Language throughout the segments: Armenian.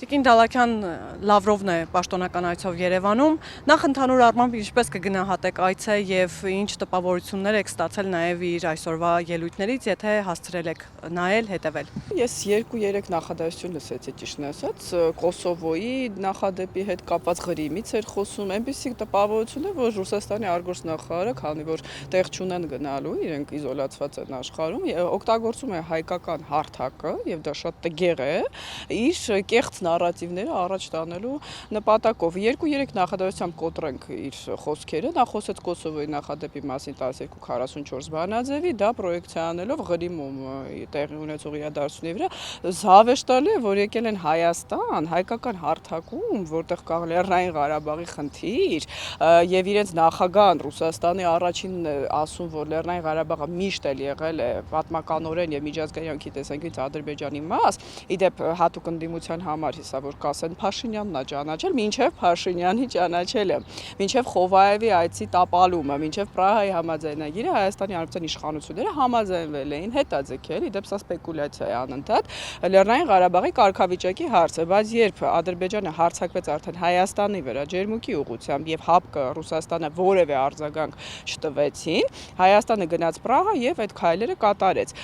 Տիկին Դալաքյան Լավրովն է պաշտոնական այցով Երևանում, նախ ընդհանուր առմամբ ինչպես կգնահատեք այցը եւ ինչ տպավորություններ եք ստացել նաեւ իր այսօրվա ելույթներից, եթե հասցրել եք նայել, հետևել։ Ես 2-3 նախադասություն լսեցի ճիշտն ասած, Կոսովոյի նախադեպի հետ կապված Ղրիմից էր խոսում, այնպիսի տպավորություն է, որ Ռուսաստանի արտգործնախարարը, քանի որ տեղ չունեն գնալու, իրենք իզոլացված են աշխարհում, օգտագործում է հայկական հարթակը եւ դա շատ տգեղ է, իր կեղծ նարատիվները առաջ տանելու նպատակով 2-3 նախադասությամբ կոտրենք իր խոսքերը, նա խոսեց Կոսովոյի նախադեպի մասին 1244 բանաձևի, դա պրոյեկցիա անելով Ղրիմում տեղի ունեցող իրադարձությունների վրա զավեշտ տալի է, որ եկել են Հայաստան, հայկական հարթակում, որտեղ կա Լեռնային Ղարաբաղի խնդիր, եւ իրենց նախագահան Ռուսաստանի առաջինն է ասում, որ Լեռնային Ղարաբաղը միշտ էլ եղել է պատմականորեն եւ միջազգային տեսանկյունից Ադրբեջանի մաս, իդեպ հատուկ ընդդիմության համար հեսա որ կասեն Փաշինյանն է ճանաչել, մինչև Փաշինյանի ճանաչելը, մինչև Խովայևի այցի տապալումը, մինչև Պրահայի համաձայնագիրը Հայաստանի Հանրապետության իշխանությունները համաձայնվել էին հետաձգել, իդեպ սա սպեկուլյացիա է անընդհատ Լեռնային Ղարաբաղի կարգավիճակի հարցը, բայց երբ Ադրբեջանը հարձակվեց արդեն Հայաստանի վրա ջերմուկի ուղղությամբ եւ ՀԱՊԿ Ռուսաստանը որևէ արձագանք չտվեցին, Հայաստանը գնաց Պրահա եւ այդ քայլերը կատարեց։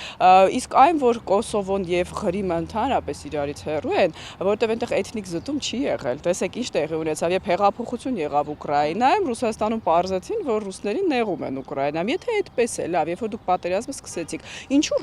Իսկ այն, որ Կոսովոն եւ Ղրիմը ընդհանրապես իրարից հեռու են, որտեղ այնտեղ էթնիկ զտում չի եղել։ Տեսեք ինչ տեղի ունեցավ, երբ հեղափոխություն եղավ Ուկրաինայում, Ռուսաստանում պարզեցին, որ ռուսներին նեղում են Ուկրաինայում։ Եթե այդպես է, լավ, երբ որ դուք պատերազմը սկսեցիք, ինչու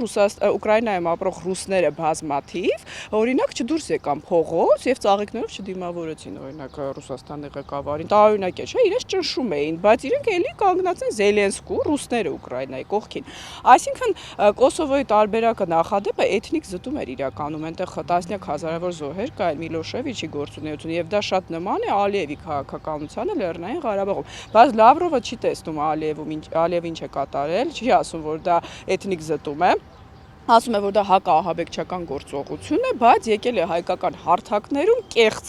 Ուկրաինայում ապրող ռուսները բազմաթիվ, օրինակ չդուրս եկան փողոց եւ ծաղիկներով չդիմավորեցին օրինակ Ռուսաստանի ղեկավարին։ Տարօրինակ է, չէ՞, իրենց ճնշում էին, բայց իրենք էլի կանգնած են Զելենսկու, ռուսները Ուկրաինայի կողքին։ Այսինքն Կոսովոյի տարբերակը նախադեպը էթնիկ զտում էր իրականում, այնտեղ տասնյակ հազարավոր զոհեր կային Միլոշևիչի գործունեությունը եւ դա շատ նման է Ալիևի քաղաքականությանը Լեռնային Ղարաբաղում։ Բայց Լավրովը չի տեսնում Ալիևը ինչ է կատարել, չի ասում, որ դա էթնիկ զտում է։ Ասում է, որ դա հակաահաբեկչական գործողություն է, բայց եկել է հայկական հարթակներում կեղծ,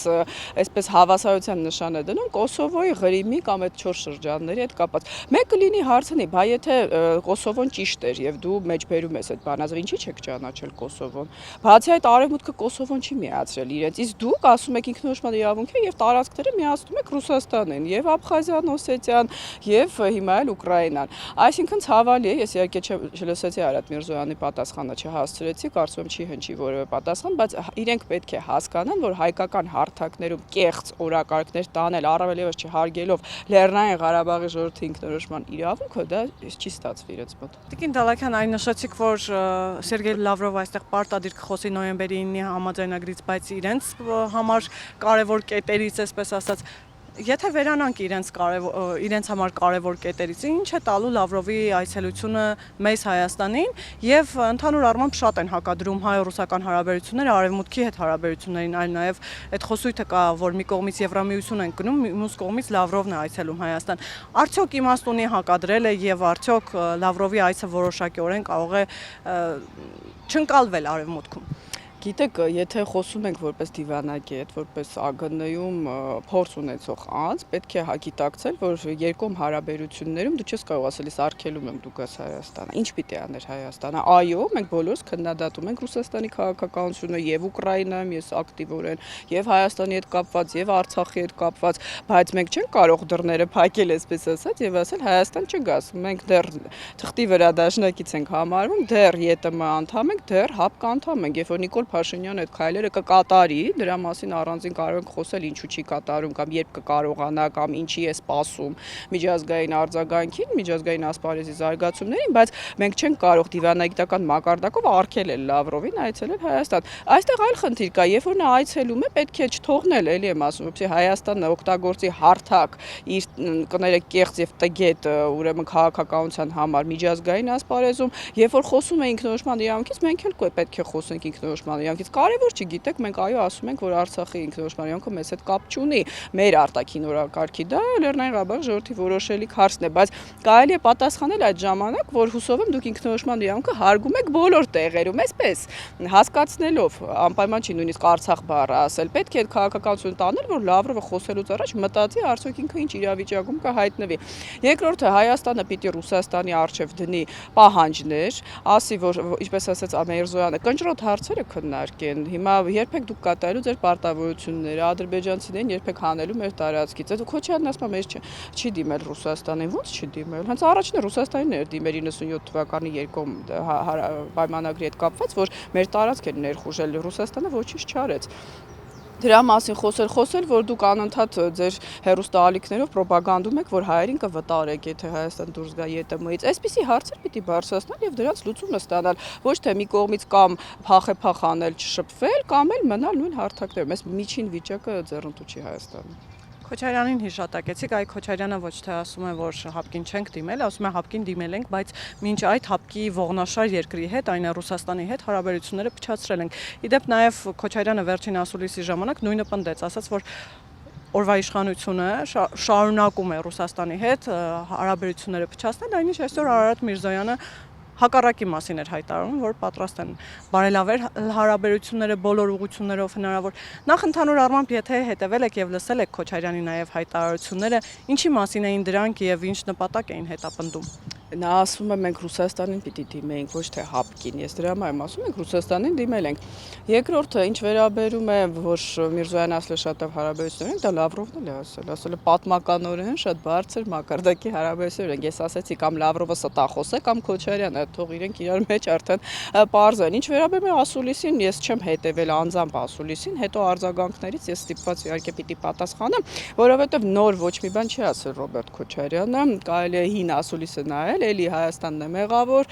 այսպես հավասարության նշան է դնում Կոսովոյի, Ղրիմի կամ այդ 4 շրջանների հետ կապված։ Մեկը լինի հարցնի, բա եթե Կոսովոն ճիշտ էր եւ դու մեջբերում ես այդ բանազը, ինչի՞ չեք ճանաչել Կոսովոն։ Բացի այդ արևմուտքը Կոսովոն չի միացրել իրենց, իսկ դուք ասում եք ինքնորոշման իրավունք է եւ տարածքները միացնում եք Ռուսաստանին եւ Աբխազիան, Օսետիան եւ հիմա էլ Ուկրաինան։ Այսինքն ցավալի է, ես իհարկե չլսեցի Արադ Միրզոյանի պատասխանը չհասցրեցի, կարծում եմ չի հնչի որևէ պատասխան, բայց իրենք պետք է հասկանան, որ հայկական հարթակներում կեղծ օրակարգներ տանել, առավել եւս չհարգելով Լեռնային Ղարաբաղի ժողովրդի ինքնորոշման իրավունքը, դա չի ստացվի իրենց մոտ։ Տիկին Դալաքյան, այն նշեցիք, որ Սերգեյ Լավրովը այստեղ պարտադիր կխոսի նոյեմբերի 9-ի համաձայնագրից, բայց իրենց համար կարևոր կետերից, այսպես ասած, եթե վերանանք իրենց համար կարևոր կետերից, ինչ է տալու Լավրովի այցելությունը մեզ Հայաստանին եւ ընդհանուր առմամբ շատ են հակադրում հայ-ռուսական հարաբերությունները արևմուտքի հետ հարաբերություններին, այլ նաեւ այդ խոսույթը կա, որ մի կողմից Եվրամիություն են գնում, մյուս կողմից Լավրովն է այցելում Հայաստան։ Արդյոք իմաստ ունի հակադրելը եւ արդյոք Լավրովի այցը որոշակիորեն կարող է չընկալվել արևմուտքում։ Գիտեք, եթե խոսում ենք որպես դիվանագետ, որպես ԱԳՆ-ում փորձ ունեցող անձ, պետք է հագիտակցել, որ երկկողմ հարաբերություններում դու չես կարող ասել, ես արգելում եմ դու գաս Հայաստանը։ Ինչ պիտի աներ Հայաստանը։ Այո, մենք բոլորս քննադատում ենք Ռուսաստանի քաղաքականությունը եւ Ուկրաինայում, ես ակտիվորեն, եւ Հայաստանի հետ կապված, եւ Արցախի հետ կապված, բայց մենք չենք կարող դռները փակել, այսպես ասած, եւ ասել Հայաստան չգաս։ Մենք դեռ թղթի վրա դաշնակից ենք համարվում, դեռ ԵՏՄ անդամ ենք, դեռ ՀԱՊԿ անդամ ենք, երբ որ Նիկոլ Փաշինյանը այդ քայլերը կկատարի, դրա մասին առանձին կարող ենք խոսել ինչու չի կատարում կամ երբ կկարողանա կամ ինչի է սպասում միջազգային արձագանքին, միջազգային ասպարեզի զարգացումներին, բայց մենք չենք կարող դիվանագիտական մակարդակով արգելել Լավրովին այցելել Հայաստան։ Այստեղ այլ խնդիր կա, երբ որ նա այցելում է, պետք է չթողնել, էլի եմ ասում, որպեսզի Հայաստանը օգտագործի հարթակ իր կներեք կեղծ եւ տգետ ուրեմն քաղաքականության համար միջազգային ասպարեզում, երբ որ խոսում է ինքնորոշման իրավունքից, մենք էլ պետք է խոսենք ինքնորոշման իրավունքից։ Կարևոր չի, գիտեք, մենք այո ասում ենք, որ Արցախի ինքնորոշման իրավունքը մեզ հետ կապ չունի, մեր արտաքին օրակարգի, դա Լեռնային Ղարաբաղի ժողովրդի որոշելիք հարցն է, բայց կարելի է պատասխանել այդ ժամանակ, որ հուսով եմ դուք ինքնորոշման իրավունքը հարգում եք բոլոր տեղերում, այսպես հասկացնելով, անպայման չի նույնիսկ Արցախ բառը ասել, պետք է այդ քաղաքականությունը տանել, որ Լավրովը խոսելուց առաջ մտածի արդյոք ինքը ինչ իրավիճակում կհայտնվի։ Երկրորդը Հայաստանը պիտի Ռուսաստանի առջև դնի պահանջներ, ասի, որ ինչպես ասաց Միրզոյանը, կնճռոտ հարցերը չքննարկեն։ Հիմա երբեք դուք կատարելու ձեր պարտավորությունները, ադրբեջանցիներին երբեք հանելու մեր տարածքից։ Այդ Քոչարյանն ասում է մեր չի դիմել Ռուսաստանին, ո՞նց չի դիմել։ Հենց առաջինը Ռուսաստանին էր դիմել 97 թվականի երկում պայմանագրի հետ կապված, որ մեր տարածք էր ներխուժել, Ռուսաստանը ոչինչ չարեց։ Դրա մասին խոսել, որ դուք անընդհատ ձեր հեռուստաալիքներով պրոպագանդում եք, որ հայերին կվտարեք, եթե Հայաստան դուրս գա ԵՏՄ-ից։ Այսպիսի հարցեր պիտի բարձրացնել եւ դրանց լուծումը ստանալ, ոչ թե մի կողմից կամ փախ անել, չշփվել, կամ էլ մնալ նույն հարթակներում։ Այս միջին վիճակը ձեռնտու չի Հայաստանում։ Քոչարյանին հիշատակեցիք, այ Քոչարյանը ոչ թե ասում է, որ հապկին չենք դիմել, ասում է հապկին դիմել ենք, բայց մինչ այդ հապկի ողնաշար երկրի հետ, այն է Ռուսաստանի հետ հարաբերությունները փչացրել ենք։ Իդեպ նաև Քոչարյանը վերջին ասուլիսի ժամանակ նույնը պնդեց, ասաց, որ օրվա իշխանությունը շարունակում է Ռուսաստանի հետ հարաբերությունները փչացնել, այնինչ այսօր Արարատ Միրզոյանը հակառակի մասին էր հայտարարում, որ պատրաստ են բարելավել հարաբերությունները բոլոր ուղղություններով հնարավոր։ Նախ ընդհանուր առմամբ, եթե հետևել եք եւ լսել եք Քոչարյանի նաև հայտարարությունները, ինչի մասին էին դրանք եւ ինչ նպատակ էին հետապնդում։ Նա ասում է մենք Ռուսաստանին պիտի դիմեինք, ոչ թե հապկին։ Ես դրա համար եմ ասում, մենք Ռուսաստանին դիմել ենք։ Երկրորդը, ինչ վերաբերում է, որ Միրզոյանը ասել է շատ լավ հարաբերություններ են, դա Լավրովն էլ է ասել է պատմականորեն շատ բարձր մակարդակի հարաբերություններ են։ Ես ասացի կամ Լավրովը ստախոս է, կամ Քոչարյանը, թող իրենք իրար մեջ արդեն պարզ են։ Ինչ վերաբերում է ասուլիսին, ես չեմ հետևել անձամբ ասուլիսին, հետո արձագանքներից ես ստիպված իհարկե պիտի պատասխանեմ, որովհետև նոր ոչ մի բան չի ասել Ռոբերտ Քոչարյանը, կարելի է հին ասուլիսը նայել, էլի Հայաստանն է մեղավոր,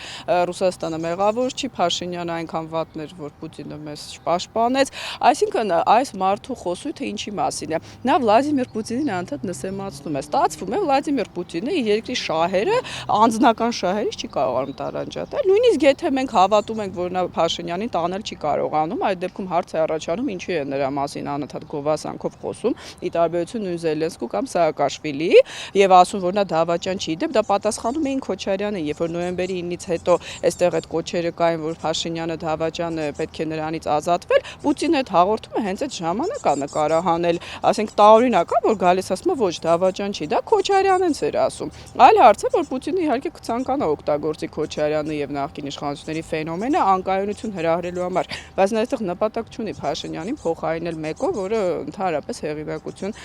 Ռուսաստանը մեղավոր չի, Փաշինյանը այնքան վատն էր, որ Պուտինը մեզ չպաշտպանեց, այսինքն այս մարդու խոսույթը ինչի մասին է։ Նա Վլադիմիր Պուտինին անդադ նսեմացնում է։ Ստացվում է Վլադիմիր Պուտինը իր երկրի շահերը, անձնական շահերից չի կարողանում տարանջատել, նույնիսկ եթե մենք հավատում ենք, որ նա Փաշինյանին տանել չի կարողանում, այդ դեպքում հարց է առաջանում, ինչու է նրա մասին անընդհատ գովասանքով խոսում, ի տարբերություն նույն Զելենսկու կամ Սաակաշվիլիի, եւ ասում, որ նա դավաճան չի, դեպ դա պատասխանում էին Քոչարյանը, երբ որ նոյեմբերի 9-ից հետո այստեղ այդ կոչերը կային, որ Փաշինյանը դավաճան է, պետք է նրանից ազատվել, Պուտինը այդ հաղորդումը հենց այդ ժամանակ է նկարահանել, ասենք տարօրինակ է, որ գալիս ասում է ոչ դավաճան չի, դա Քոչարյանից էր ասում։ Այլ հարց է, որ Պուտինը իհարկե կցանկանա օգտագործի Քոչարյանը եւ նախկին իշխանությունների ֆենոմենը անկայունություն հրահրելու համար, բայց նա այստեղ նպատակ չունի Փաշինյանին փոխարինել մեկով, որը ընդհանրապես հեղինակություն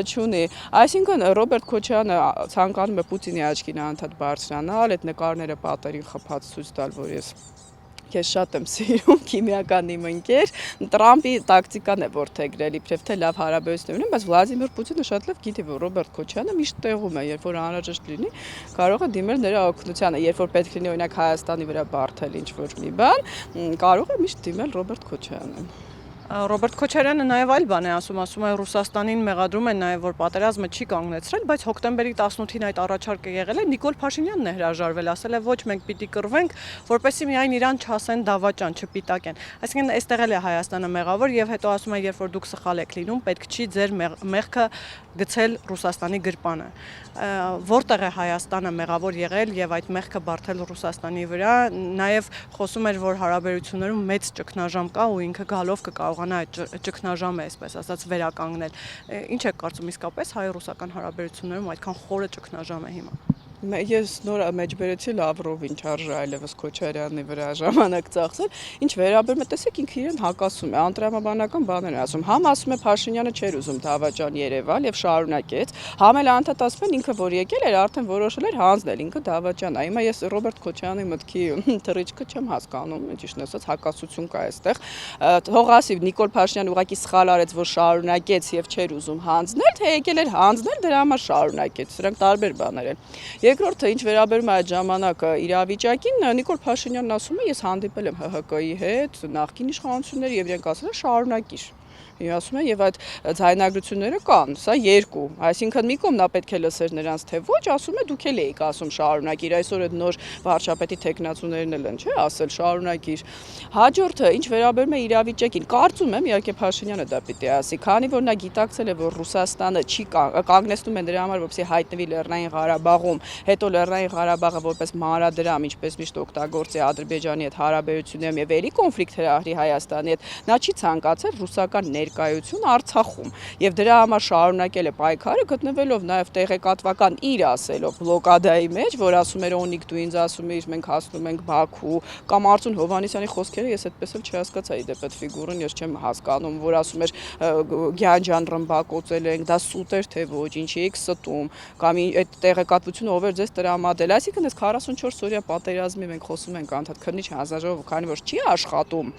չունի։ Այսինքն Ռոբերտ Քոչարյանը ցանկանում է Պուտինի աչքին անդադ բարձրանալ, այդ նկարները պատերին խփած ցույց տալ, որ ես շատ եմ սիրում քիմիական իմ ընկեր, Տրամպի տակտիկան է որդեգրել, իբրև թե լավ հարաբերություններ ունեն, բայց Վլադիմիր Պուտինը շատ լավ գիտի, որ Ռոբերտ Քոչարյանը միշտ տեղում է, երբ որ անհրաժեշտ լինի, կարող է դիմել նրա օգնությանը, երբ որ պետք լինի օրինակ Հայաստանի վրա բարթել ինչ-որ մի բան, կարող է միշտ դիմել Ռոբերտ Քոչարյանին։ Ռոբերտ Քոչարյանը նաև այլ բան է ասում է Ռուսաստանին մեղադրում են նաև որ պատերազմը չի կանգնեցրել, բայց հոկտեմբերի 18-ին այդ առաջարկը եղել է, Նիկոլ Փաշինյանն է հրաժարվել, ասել է ոչ մենք պիտի կռվենք, որպեսզի միայն իրան չասեն դավաճան, չպիտակեն։ Այսինքն այստեղ էլ է Հայաստանը մեղավոր եւ հետո ասում է երբ որ դուք սխալ եք լինում, պետք չի ձեր մեղքը գցել Ռուսաստանի գրպանը։ Որտեղ է Հայաստանը մեղավոր եղել եւ այդ մեղքը բարթել Ռուսաստանի վրա, նաեւ խոսում էր որ հարաբերություններում մեծ ճգնաժամ կա ու ինքը գալով կկարողանա այդ ճգնաժամը, այսպես ասած, վերականգնել։ Ինչ եք կարծում իսկապես հայ-ռուսական հարաբերություններում այդքան խորը ճգնաժամ է հիմա։ Ես նոր մեջբերեցի Լավրովին, չարժե այլևս Քոչարյանի վրա ժամանակ ծախսել, ինչ վերաբերում է, տեսեք ինքը իրեն հակասում է, անտրամաբանական բաներ ասում, համ ասում է Փաշինյանը չէր ուզում դավաճան երևալ եւ շարունակեց, համ էլ անդադ ասում են ինքը որ եկել էր, արդեն որոշել էր հանձնել, ինքը դավաճան է։ Հիմա ես Ռոբերտ Քոչարյանի մտքի թռիչքը չեմ հասկանում, ճիշտ ասած հակասություն կա այստեղ։ Թող ասի Նիկոլ Փաշինյանը ուղղակի սխալ արեց, որ շարունակեց եւ չէր ուզում հանձնել, թե եկել էր հանձնել, դրա համար շարունակեց։ Սրանք տարբեր բաներ են։ Երկրորդը, ինչ վերաբերում է այդ ժամանակ իրավիճակին, Նիկոլ Փաշինյանն ասում է, ես հանդիպել եմ ՀՀԿ-ի հետ, նախկին իշխանությունների եւ իրենք ասել են շարունակիր։ Ասում են եւ այդ ձայնագրությունները կան, սա երկու, այսինքն մի կողմ նա պետք է լսեր նրանց թե ոչ, ասում է դուք էլ եք ասում շարունակիր, այսօր այդ նոր վարչապետի տեխնացուներն էլ են, չէ, ասել շարունակիր։ Հաջորդը, ինչ վերաբերում է իրավիճակին, կարծում եմ իհարկե Փաշինյանը դա պիտի ասի, քանի որ նա գիտակցել է, որ Ռուսաստանը չի կանգնեցնում են դրա համար, որպեսզի հայտնվի Լեռնային Ղարաբաղում, հետո Լեռնային Ղարաբաղը որպես մանրադրամ, ինչպես միշտ օգտագործի Ադրբեջանի հետ հարաբերություններում եւ ելի կոնֆլիկտ հրահրի Հայաստանի հետ, նա չի ցանկացել ռուսական ռուսաստանյան ներկայություն Արցախում եւ դրա համար շարունակել է պայքարը, գտնվելով նաեւ տեղեկատվական իր ասելով բլոկադայի մեջ, որ ասում էր օնիկ դու ինձ ասում ես մենք հասնում ենք Բաքու, կամ Արծուն Հովհաննիսյանի խոսքերը ես այդպես էլ չհասկացա իդեպ այդ ֆիգուրան, ես չեմ հասկանում, որ ասում էր Գյանջան ռմբակոծել ենք, դա սուտ էր թե ոչ, ինչի եք ստում, կամ այդ տեղեկատվությունը ով էր ձեզ տրամադրել, այսինքն այս 44 օրյա պատերազմի մենք խոսում ենք անդադ քննիչ հանձնաժողով, քանի որ չի աշխատում,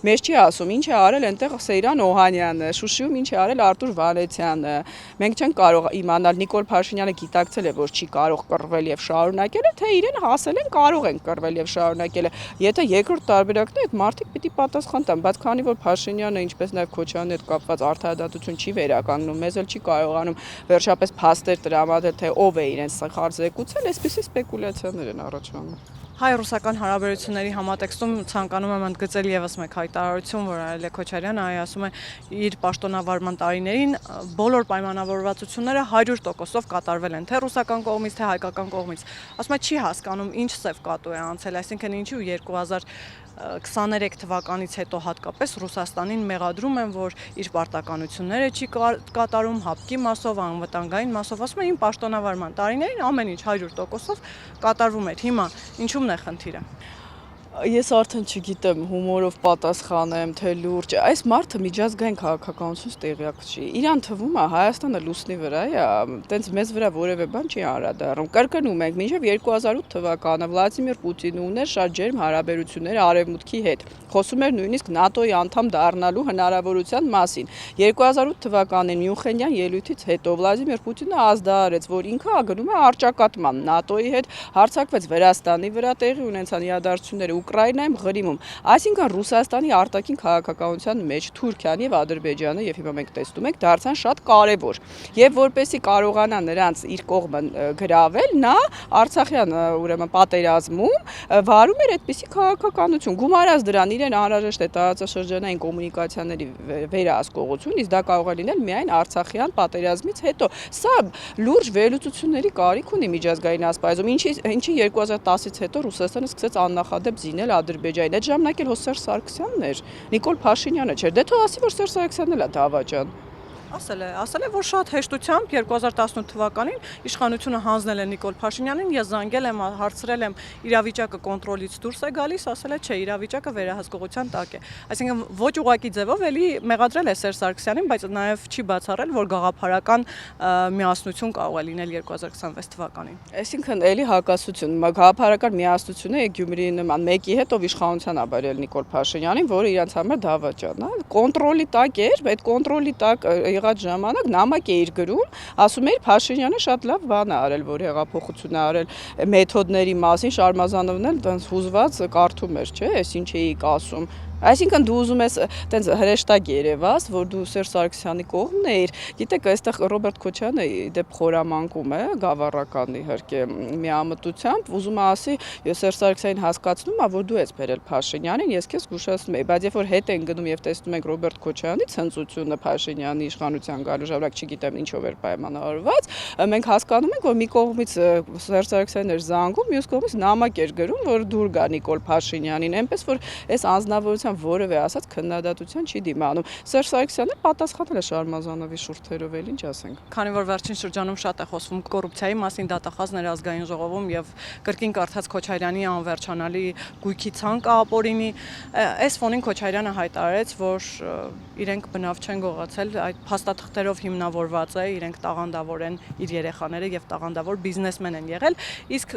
մեզ չի ասում ինչ է արել այնտեղ Սեյրան Օհանյանը, Շուշիում ինչ է արել Արտուր Վանեցյանը, մենք չենք կարող իմանալ Նիկոլ Փաշինյանը գիտակցել է, որ չի կարող կռվել եւ շարունակել է, թե իրեն հասել են կարող են կռվել եւ շարունակել է, եթե երկրորդ տարբերակն է, այդ մարդիկ պիտի պատասխան տան, բայց քանի որ Փաշինյանը, ինչպես նաեւ Քոչարյանի հետ կապված արդարադատություն չի վերականգնում, մեզ էլ չի կարողանում վերջապես փաստեր տրամադրել, թե ով է իրեն սխալ զեկուցել, այսպիսի սպեկուլյացիաներ են առաջանում։ Հայ-ռուսական հարաբերությունների համատեքստում ցանկանում եմ ընդգծել եւս մեկ հայտարարություն, որ արել է Քոչարյանը, ասում է իր պաշտոնավարման տարիներին բոլոր պայմանավորվածությունները 100%-ով կատարվել են, թե ռուսական կողմից, թե հայկական կողմից։ Ասում է չի հասկանում ինչ սև կատու է անցել, այսինքն ինչու 2023 թվականից հետո հատկապես Ռուսաստանին մեղադրում են, որ իր պարտականությունները չի կատարում հապկի մասով, անվտանգային մասով, ասում է իմ պաշտոնավարման տարիներին ամեն ինչ 100%-ով կատարվում էր։ Հիմա ինչու՞մն է խնդիրը։ Ես արդեն չգիտեմ հումորով պատասխանեմ, թե լուրջ։ Այս մարդը միջազգային քաղաքականությունից տեղյակ չի։ Իրան թվում է Հայաստանը լուսնի վրա է, տենց մեզ վրա որևէ բան չի անդրադառնում։ Կրկնում ենք, մինչև 2008 թվականը Վլադիմիր Պուտինը ուներ շատ ջերմ հարաբերություններ Արևմուտքի հետ։ Խոսում էր նույնիսկ ՆԱՏՕ-ի անդամ դառնալու հնարավորության մասին։ 2008 թվականին Մյունխենյան ելույթից հետո Վլադիմիր Պուտինը ազդարարեց, որ ինքը գնում է արճակատման ՆԱՏՕ-ի հետ, հարձակվեց Վրաստանի վրա, տեղի ունեցան իրադարձությունները Ուկրաինայում, Ղրիմում, այսինքն Ռուսաստանի արտաքին քաղաքականության մեջ Թուրքիան եւ Ադրբեջանը եւ հիմա մենք տեսնում ենք դարձան շատ կարեւոր։ Եվ որպեսի կարողանա նրանց իր կողմը գրավել, նա Արցախյան ուրեմն պատերազմում վարում էր այդպիսի քաղաքականություն։ Գումարած դրան իրեն անհրաժեշտ է տարածաշրջանային կոմունիկացիաների վերահսկողություն, իսկ դա կարող է լինել միայն Արցախյան պատերազմից հետո։ Սա լուրջ վերլուծությունների կարիք ունի միջազգային ասպարեզում, ինչի 2010-ից հետո Ռուսաստանը սկսեց աննախադեպ զինել Ադրբեջանին։ Այդ ժամանակ էլ Սերժ Սարգսյանն էր, Նիկոլ Փաշինյանը չէր։ Դե թող ասի, որ Սերժ Սարգսյանն էլ է դավաճան։ Ասել է, որ շատ հեշտությամբ 2018 թվականին իշխանությունը հանձնել է Նիկոլ Փաշինյանին, ես զանգել եմ, հարցրել եմ իրավիճակը կոնտրոլից դուրս է գալիս, ասել է չէ, իրավիճակը վերահսկողության տակ է։ Այսինքն ոչ ուղղակի ձևով էլի մեղադրել է Սերժ Սարգսյանին, բայց նաև չի բացառել, որ գաղափարական միասնություն կարող է լինել 2026 թվականին։ Այսինքն էլի հակասություն, գաղափարական միասնությունը է Գյումրիի նման մեկի հետ ով իշխանության ա բերել Նիկոլ Փաշինյանին, որը իրանց համար դավաճան է։ Կոնտրոլի տակ էր, այդ կոնտրոլի տակ եղած ժամանակ նամակ է իր գրում, ասում էր Փաշինյանը շատ լավ բան է արել, որ հեղափոխություն է արել մեթոդների մասին, Շարմազանովն էլ տենց հուզված կարդում էր, չէ՞, այս ինչ էիք ասում։ Այսինքն դու ուզում ես տենց հրեշտակ երևաս, որ դու Սերժ Սարգսյանի կողմն ես, գիտեք, այստեղ Ռոբերտ Քոչարյանը դեպ խորամանկում է, գավառական իհարկե միամտությամբ, ուզում է ասի, Սերժ Սարգսյանին հասկացնում է, որ դու ես բերել Փաշինյանին, ես քեզ զգուշացնում եմ, բայց երբ որ հետ են գնում եւ տեսնում ենք Ռոբերտ Քոչարյանի ցնծությունը Փաշինյանի իշխանության գալու ժամանակ, չգիտեմ ինչով էր պայմանավորված, մենք հասկանում ենք, որ մի կողմից Սերժ Սարգսյանն էր զանգում, մյուս կողմից նամակ էր գրում, որ դուր գա Նիկոլ Փաշինյանին, այնպես որ այս անձնավորության որևէ ասած քննադատության չի դիմանում։ Սերժ Սարգսյանը պատասխանել է Շարմազանովի շուրթերով, էլ ինչ ասենք։ Քանի որ վերջին շրջանում շատ է խոսվում կոռուպցիայի մասին, դատախազներ ազգային ժողովում եւ կրկին կարդաց Քոչարյանի անվերջանալի գույքի ցանկը ապօրինի, այս ֆոնին Քոչարյանը հայտարարեց, որ իրենք բնավ չեն գողացել, այդ փաստաթղթերով հիմնավորված է, իրենք տաղանդավոր են իր երեխաները եւ տաղանդավոր բիզնեսմեն են եղել, իսկ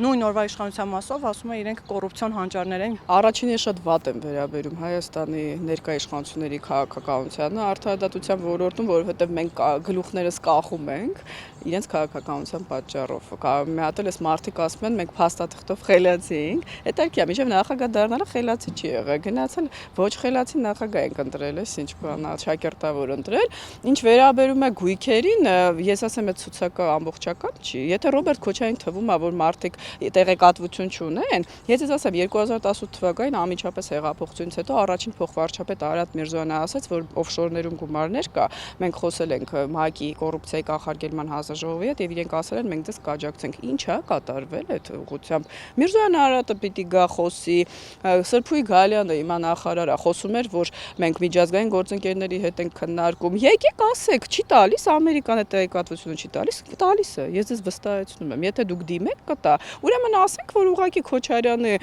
նույն օրվա իշխանության մասով ասում է իրենք կոռուպցիոն հանճարներ են։ Առաջին ես շատ վատ եմ վերաբերում Հայաստանի ներկայ իշխանությունների քաղաքականությանը արդարադատության ոլորտում, որովհետև մենք գլուխներս կախում ենք իրենց քաղաքականության պատճառով։ Մի հատ էլ էս մարդիկ ասում են մենք փաստաթղթով խելացի ենք, հետարքի է, մինչև նախագահ դառնալը խելացի չի եղել, գնացել ոչ խելացի նախագահ ենք ընտրել, ինչ բան, շակերտավոր ընտրել։ Ինչ վերաբերում է գույքերին, ես ասեմ այդ ցուցակը ամբողջական չի։ Եթե Ռոբերտ Քոչարյանին թվում է, որ մարդիկ տեղեկատվություն չունեն, ես ասեմ 2018 թվականին անմիջապես հեղափոխությունից հետո առաջին փոխվարչապետ Արադ Միրզոյանը ասաց, որ օֆշորներում գումարներ կա։ Մենք խոսել ենք ՄԱԿ-ի կոռուպցիայի կանխարգելման հանրահաշվի հետ եւ իրենք ասել են մենք դες կաջակցենք։ Ինչ է կատարվել այդ ուղղությամբ։ Միրզոյան Արարատը պիտի գա խոսի, Սրփուի Գալյանը հիմա նախարարը խոսում էր, որ մենք միջազգային գործընկերների հետ ենք քննարկում։ Եկեք ասեք, չի տալիս Ամերիկան այդ տեղեկատվությունը չի տալիս է։ Ես ձեզ վստահեցնում եմ, եթե դուք դիմեք կտա, ուրեմն ասենք, որ ուղղակի Քոչարյանի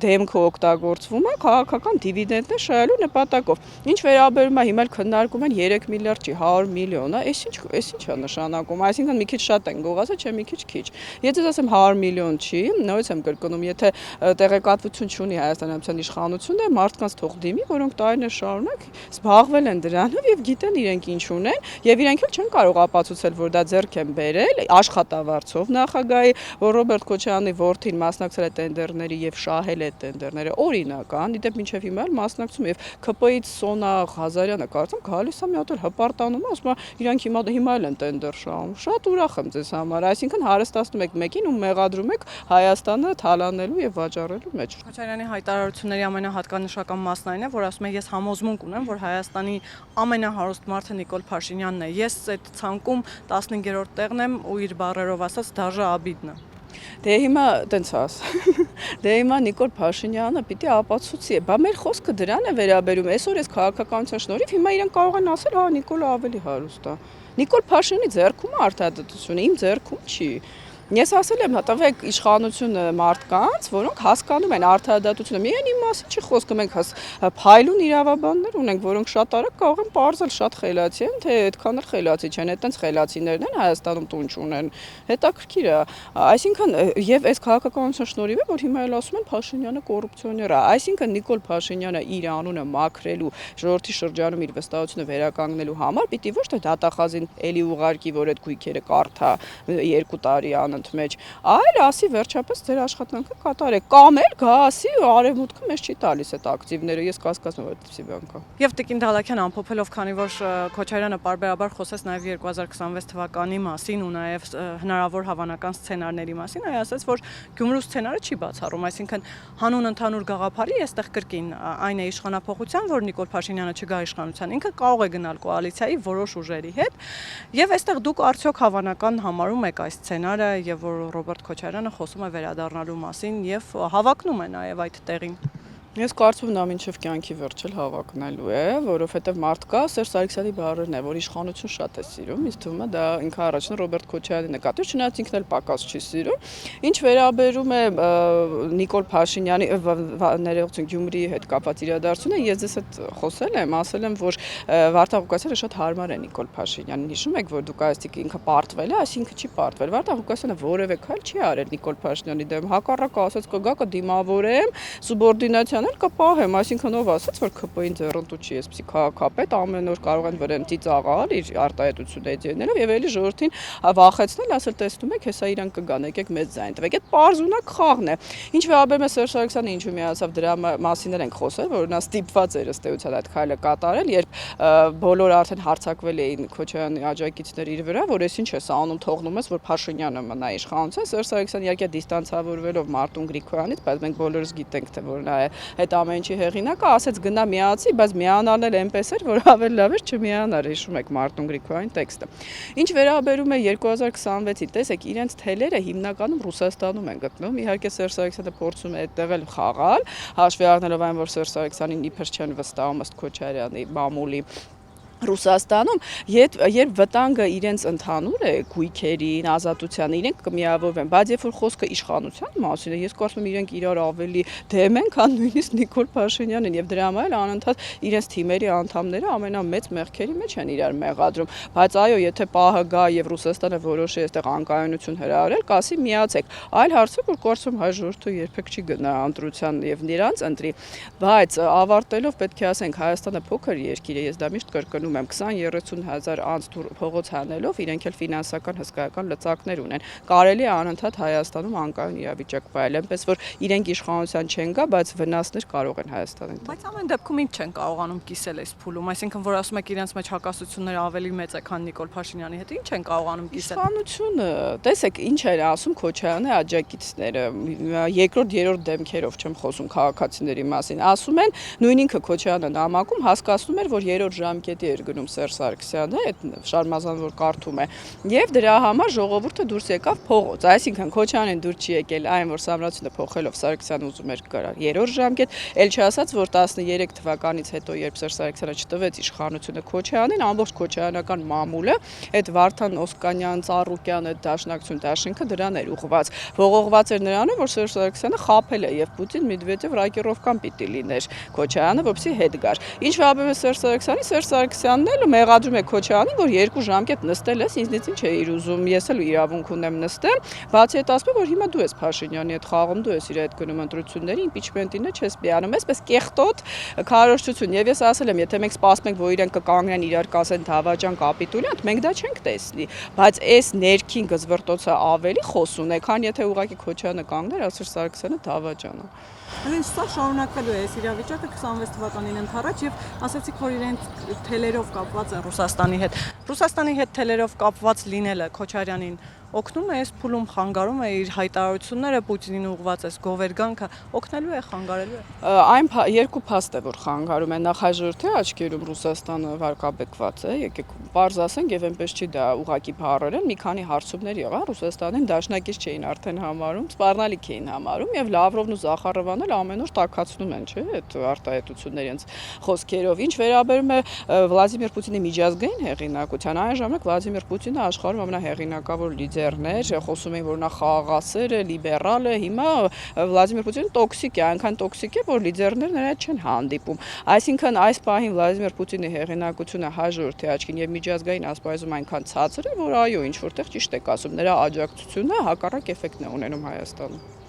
դեմքը օգտագործվում է քաղաքական դիվիդենտներ շահելու նպատակով։ Ինչ վերաբերում է հիմա քննարկում են 3 միլիարդ չի 100 միլիոն, այս ինչ է նշանակում, այսինքն մի քիչ շատ են գողացել, չէ մի քիչ քիչ։ Եթե ասեմ 100 միլիոն չի, նորից եմ կրկնում, եթե տեղեկատվություն չունի Հայաստանի Հանրապետության իշխանությունը, մարդկանց թող դիմի, որոնք տարիներ շարունակ զբաղվել են դրանով եւ գիտեն իրենք ինչ ունեն, եւ իրենք էլ չեն կարող ապացուցել, որ դա ձեռք են բերել աշխատավարձով նախագահի, որ Ռոբերտ Քոչարյանի որդին մասնակցել է տենդերների եւ շահել է տենդերները, օրինական, իդեպ մինչեւ հիմա էլ մասնակցում եւ ԿՊ-ից Սոնա Ղազարյանը կարծեմ գալիս է մի հատ հպարտանում, ասում է իրանք հիմա էլ են տենդեր շահում։ Շատ ուրախ եմ ձեզ համար, այսինքն հարստացնում եք մեկին ու մեղադրում եք Հայաստանը թալանելու եւ վաճառելու մեջ։ Քոչարյանի հայտարարությունների ամենահատկանշական մասն այն է, որ ասում է ես համոզմունք ունեմ, որ Հայաստանի ամենահարուստ մարդը Նիկոլ Փաշինյանն է։ Ես այդ ցանկում 15-րդ տեղն եմ ու իր բառերով ասած դաժե Աբիդն է։ Դե հիմա տենց աս։ Դե հիմա Նիկոլ Փաշինյանը պիտի ապացուցի։ Բա մեր խոսքը դրան է վերաբերում։ Այսօր այս քաղաքականության շնորհիվ հիմա իրենք կարող են ասել, հա Նիկոլը ավելի հարուստ է։ Նիկոլ Փաշինյանի ձեռքում է արդարադատությունը, իմ ձեռքում չի։ Ես ասել եմ, տվեք իշխանությունը մարդկանց, որոնք հասկանում են արդարադատությունը։ Միայն իմ մասին չի խոսքը, մենք փայլուն իրավաբաններ ունենք, որոնք շատ արագ կարող են պարզել շատ խելացի են, թե այդքան էլ խելացի չեն, այդտենց խելացիներն են Հայաստանում տուն չունեն։ Հետաքրքիր է, այսինքն եւ այս քաղաքականության շնորհիվ է, որ հիմա էլ ասում են Փաշինյանը կոռուպցիոներ է, այսինքն Նիկոլ Փաշինյանը իր անունը մաքրելու, ժողովրդի շրջանում իր վստահությունը վերականգնելու համար պիտի ոչ թե դատախազին էլի ուղարկի, որ այդ գույքերը կարդա 2 տարի մեջ, այլ ասի վերջապես ձեր աշխատանքը կատարեք, կամ էլ գա ասի արևմուտքը մեզ չի տալիս այդ ակտիվները, ես կասկածում եմ այդպիսի բան կա։ Եվ Տիկին Դալաքյան ամփոփելով, քանի որ Քոչարյանը պարբերաբար խոսեց նաև 2026 թվականի մասին ու նաև հնարավոր հավանական սցենարների մասին, այ ասաց, որ Գյումրու սցենարը չի բացառում, այսինքն հանուն ընդհանուր գաղափարի այստեղ կրկին այն է իշխանափոխության, որ Նիկոլ Փաշինյանը չգա իշխանության, ինքը կարող է գնալ կոալիցիայի որոշ ուժերի հետ, եւ այստեղ դուք արդյոք հավանական համարում եք այս սցենարը եւ որ Ռոբերտ Քոչարյանը խոսում է վերադառնալու մասին եւ հավակնում է նաեւ այդ տեղին։ Ես կարծում եմ նա մինչև կյանքի վերջել հավակնելու է, որովհետև մարդկա Սերժ Սարգսյանի բառերն է, որ իշխանություն շատ է սիրում, ինձ թվում է դա ինքը առաջին Ռոբերտ Քոչարյանի նկատի, չնայած ինքն էլ պակաս չի սիրում։ Ինչ վերաբերում է Նիկոլ Փաշինյանի ներողություն Գյումրիի հետ կապված իրադարձությունը, ես ձեզ հետ խոսել եմ, ասել եմ, որ Վարդան Ղուկասյանը շատ հարմար է Նիկոլ Փաշինյանին։ Հիշում եք, որ դուք այսինքն ինքը պարտվել է, այսինքն չի պարտվել։ Վարդան Ղուկասյանը որևէ քայլ չի արել Նիկոլ Փաշինյանի դեմ, հակառակը ասաց կգա կդիմավորեմ, սուբորդինացիա կպահեմ, այսինքն ով ասաց, որ ԿՊ-ին ձեռնտու չի այսպիսի քաղաքապետ, ամեն օր կարող են վրան ծիծաղալ իր արտահայտությունների դերներով եւ էլի ժողովրդին վախեցնել, ասել տեսնում եք, հեսա իրանք կգան, եկեք մեծ ձայն տվեք։ Այդ պարզունակ խաղն է։ Ինչ վերաբերում է Սերժ Սարգսյանը, ինչու միացավ դրա մասին ենք խոսել, որ նա ստիպված էր ըստ էության այդ քայլը կատարել, երբ բոլորը արդեն հարցակվել էին Քոչարյանի աջակիցներ իր վրա, որ այսինչ է սա անում թողնում ես, որ Փաշինյանը մնա իշխանության։ Սերժ Սարգսյանը իհարկե դիստանցավորվելով Մարտուն Գրիգորյանից, բայց մենք բոլորս գիտենք, թե որ նա է այդ ամեն ինչի հեղինակը, ասեց գնա միացի, բայց միանալն էլ այնպես էր, որ ավելի լավ էր չմիանար, հիշում եք Մարտուն Գրիգորյանի տեքստը։ Ինչ վերաբերում է 2026-ի, տեսեք, իրենց թելերը հիմնականում Ռուսաստանում են գտնվում, իհարկե Սերժ Սարգսյանը փորձում է այդտեղ էլ խաղալ, հաշվի առնելով այն, որ Սերժ Սարգսյանին իբր չեն վստահում ըստ Քոչարյանի մամուլի Ռուսաստանում, երբ վտանգը իրենց ընդհանուր է գույքերին, ազատությանը, իրենք կմիավորվեն, բայց երբ որ խոսքը իշխանության մասին է, ես կարծում եմ իրենք իրար ավելի դեմ են, քան նույնիսկ Նիկոլ Փաշինյանին, եւ դրա համար էլ անընդհատ իրենց թիմերի անդամները ամենամեծ մեղքերի մեջ են իրար մեղադրում, բայց այո, եթե պահը գա եւ Ռուսաստանը որոշի այստեղ անկայունություն հրահրել, կասի միացեք, այլ հարցը որ կարծում հայ ժողովուրդը երբեք չի գնա ընտրության եւ նրանց ընտրի, բայց ավարտելով պետք է ասենք Հայաստանը փոքր երկիր է, ես դա միշտ կրկնում 20-30 հազար անց փողոց հանելով իրենք էլ ֆինանսական հսկայական լծակներ ունեն։ Կարելի է անընդհատ Հայաստանում անկայուն իրավիճակ վայել, այնպես որ իրենք իշխանության չեն գա, բայց վնասներ կարող են Հայաստանին։ Բայց ամեն դեպքում ինչ չեն կարողանում կիսել այս փուլում, այսինքն որ ասում եք իրենց մեջ հակասությունները ավելի մեծ է, քան Նիկոլ Փաշինյանի հետ, ինչ են կարողանում կիսել։ Իշխանությունը, տեսեք, ինչ էր ասում Քոչարյանի աջակիցները, երկրորդ, երրորդ դեմքերով չեմ խոսում քաղաքացիների մասին, ասում են նույն ինքը Քոչարյանը նամակում հասկացնում էր, որ երրորդ ժամկետի էր էր գնում Սերժ Սարգսյանը, այդ շարմազան որ կարդում է, եւ դրա համար ժողովուրդը դուրս եկավ փողոց, այսինքն Քոչարյանին դուր չի եկել այն, որ Սամրացյանը փոխելով Սարգսյանը ուզում էր գար 3-րդ ժամկետ, ել չասած, որ 13 թվականից հետո, երբ Սերժ Սարգսյանը չտվեց իշխանությունը Քոչարյանին, ամբողջ քոչարյանական մամուլը, այդ Վարդան Օսկանյան, Ծառուկյան այդ դաշնակցություն դաշինքը դրան էր ուղղված։ Ողողված էր նրանով, որ Սերժ Սարգսյանը խաբել է եւ Պուտին Մեդվեդև ռակիրովկան պիտի լիներ Քոչարյանը, որպեսզի հետ գար։ Ինչ վերաբերում է Սերժ Սարգսյանին, Սերժ Սարգսյանն էլ մեղադրում է Քոչարյանին, որ 2 ժամկետ նստել ես, ինձնից ինչ է իր ուզում, ես էլ իրավունք ունեմ նստեմ, բացի այդ ասում է, որ հիմա դու ես Փաշինյանի հետ խաղում, դու ես իր հետ գնում ընտրությունների, իմպիչմենտին չես միանում, այսպես կեղտոտ քարոզչություն։ Եվ ես ասել եմ, եթե մենք սպասում ենք, որ իրենք կկանգնեն իրար կասեն դավաճան կապիտուլյանտ, մենք դա չենք տեսնի, բայց այս ներքին գզվրտոցը ավելի խոսուն է, քան եթե ուղղակի Քոչարյանը կանգներ, ասեր Սարգսյանը դավաճան է։ Ինչ սա շարունակվելու է այս իրավիճակը 26 թվականին ընթառաջ եւ ասացիք, որ իրենց թելերով կապված են Ռուսաստանի հետ։ Ռուսաստանի հետ թելերով կապված լինելը Քոչարյանին օգնում է, այս փուլում խանգարում է իր հայտարարությունները Պուտինին ուղղված այս գովերգանքը օգնելու է, խանգարելու է։ Այն երկու փաստ է, որ խանգարում է, նախ ժողովրդի աչքերում Ռուսաստանը վարկաբեկված է, եկեք պարզ ասենք եւ այնպես չի դա ուղակի բառերեն, մի քանի հարցումներ եղան Ռուսաստանին դաշնակից չէին արդեն համարում, սպառնալիք էին համարում եւ Լավրովն ու Զախարովան էլ ամեն օր տաքացնում են, չէ՞, այդ արտահայտությունները իրենց խոսքերով։ Ինչ վերաբերում է Վլադիմիր Պուտինի միջազգային հեղինակության, այն ժամանակ Վլադիմիր Պուտինը աշխարհում ամենահեղինակավոր լիդերներ, խոսում էին, որ նա խաղաղասեր է, լիբերալ է, հիմա Վլադիմիր Պուտինը տոքսիկ է, այնքան տոքսիկ է, որ լիդերներն նրա հետ չեն հանդիպում։ Այսինքն այս պահին Վլադիմիր Պուտինի հեղինակությունը հաջորդի աչքին եւ միջազգային ասպարեզում այնքան ցածր է, որ այո, ինչ որտեղ ճիշտ եք ասում, նրա աջակցությունը հակառակ էֆեկտն է ունենում Հայաստանում։